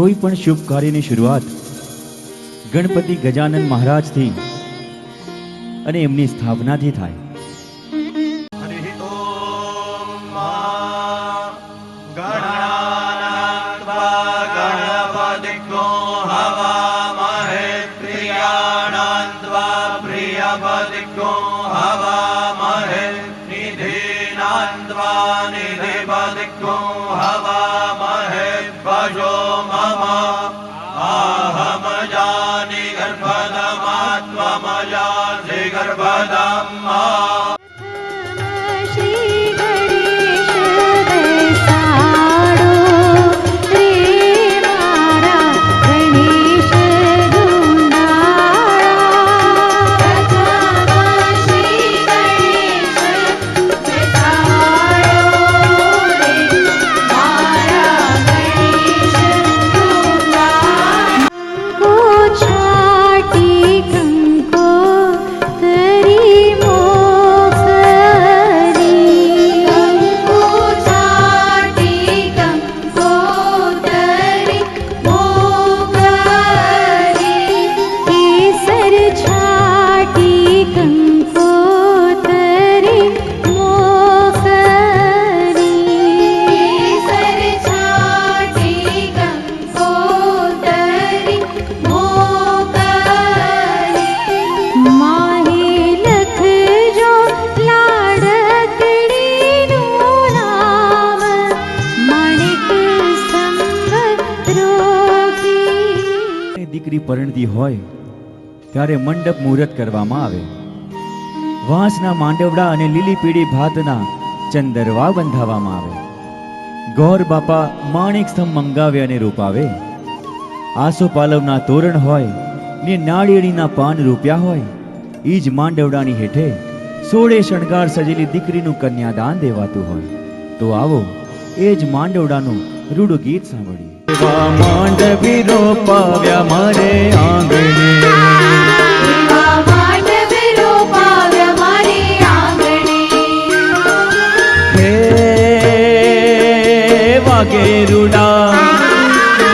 कोई पण शुभ कार्यની શરૂઆત ગણપતિ ગજાનન મહારાજથી અને એમની સ્થાપનાથી થાય। પરણતી હોય ત્યારે મંડપ મુહૂર્ત કરવામાં આવે। વાંસના માંડવડા અને લીલી પીળી ભાતના ચંદરવા બંધાવવામાં આવે। ગોર બાપા માણેક સ્તંભ મંગાવે અને રૂપાવે। આસોપાલવના તોરણ હોય ને નાળિયેરીના પાન રૂપ્યા હોય। ઈ જ માંડવડાની હેઠે 16 શણગાર સજેલી દીકરીનું કન્યાદાન દેવાતું હોય। તો આવો એ જ માંડવડાનું રૂડું ગીત સાંભળીએ। માંડવી રોપાવ્યા મારે આંગણે, માંડવી રોપાવ્યા મારે આંગણે, હે વાગેરુડા,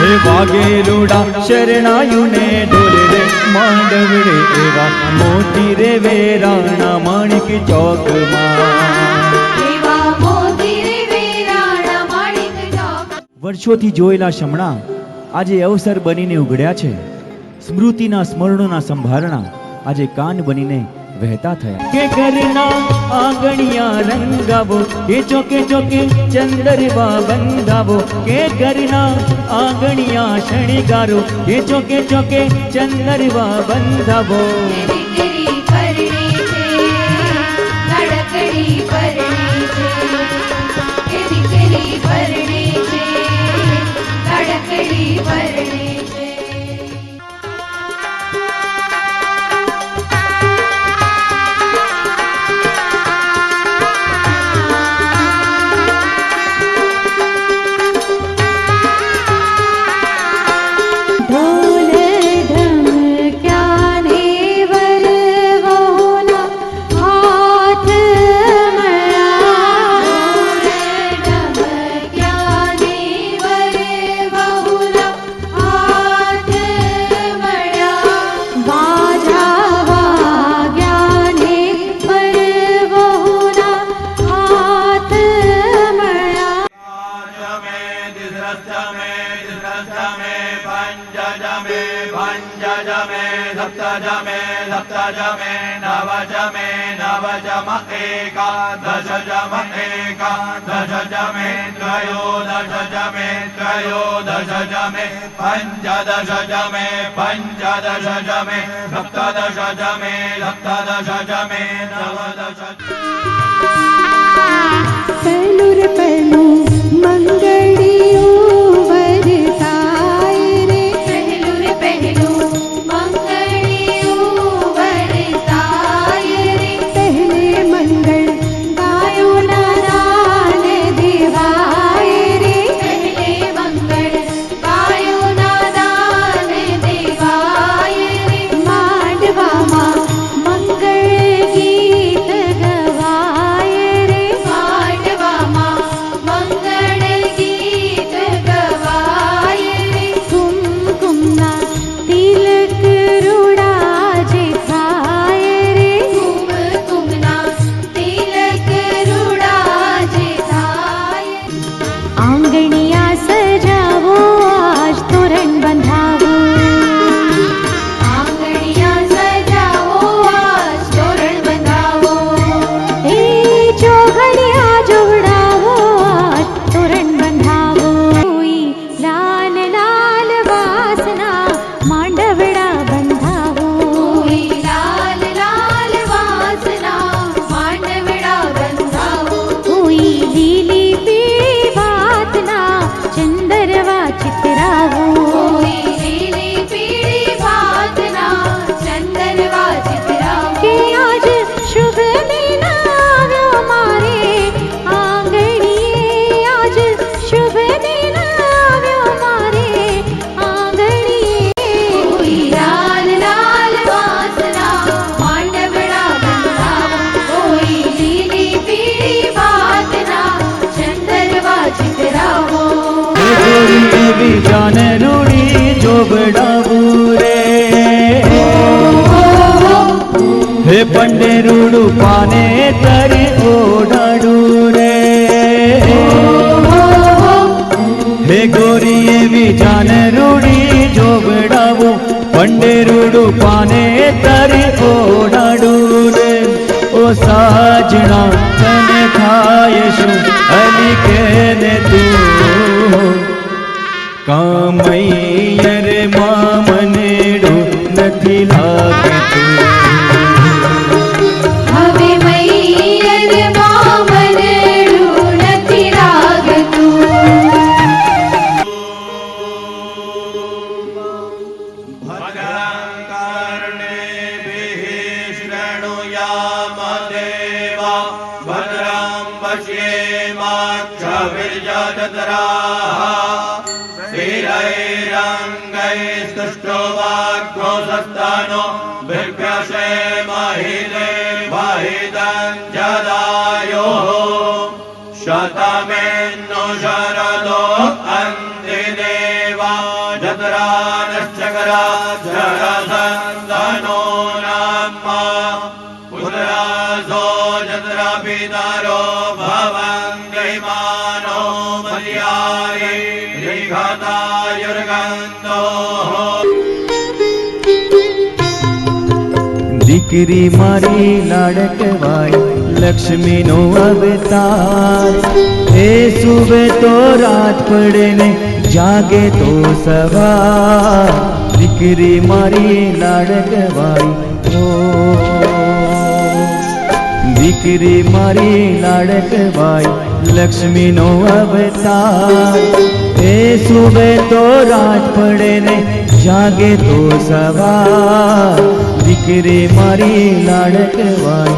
હે વાગેરુડા શરણાયુને ઢોલે રે માંડવડે એવા મોતી રે વેરાણા માણિક ચોકમાં। વર્ષોથી જોયેલા શમણા આજે અવસર બનીને ઉઘડ્યા છે। સ્મૃતિના સ્મરણોના સંભારણા આજે કાન બનીને વહેતા થયા। કે ઘરના આંગણિયા રંગાવો, કે ચોકે ચોકે ચંદરવા બંધાવો, કે ઘરના આંગણિયા શણગારો, કે ચોકે ચોકે ચંદરવા બંધાવો। सप्तजमे नवजमे नवजम एकादशजमे एकादशजमे त्रयोदशजमे त्रयोदशजमे पञ्चदशजमे पञ्चदशजमे सप्तदशजमे सप्तदशजमे नवदश। पहलू रे पहलू मंगलियो वरसाय रे, पहलू रे पहलू मंगलियो वरसाय रे, पहले मंगल गायो ना दान देवाय रे, पहले मंगल गायो ना दान देवाय रे, मांडवा मां मंगल गीत गवाय रे, मांडवा मां मंगल પંડેરુડું પાને તરી ઓઢાડું રે હે ગોરી એવી જાન રૂડી જોગડાવું પંડેરુડું પાને તરી ઓઢાડું રે ઓ સાજણા તને થાય શું અલી કે ને તું કામૈયર મામનેડું નથી લાગતું હવે મૈયર મામનડું નથી લાગતું ભદ્રં કર્ણેભિઃ શૃણુયામ દેવા ભદ્રં પશ્યેમાક્ષભિર્યજત્રાઃ स्थिरैरङ्गैस्तुष्टुवाग्घोषस्तानो बिभ्यसेमहिले वहिदं जदायोः शतमेन्नु शरदो अन्तिदेवा जत्रानश्चकरा जरसन्दनो नाम्मा पुत्रासो जत्रा पितरो भवन्त्यैमानो मर्याये દીકરી મારી લાડકવાય લક્ષ્મીનો અવતાર એ સુવે તો રાત પડે ને જાગે તો સવાર દીકરી મારી લાડકવાય દીકરી મારી લાડકવાય લક્ષ્મીનો અવતાર એ સુવે તો રાત પડે ને જાગે તો સવાર દીકરી મારી લાડકવાય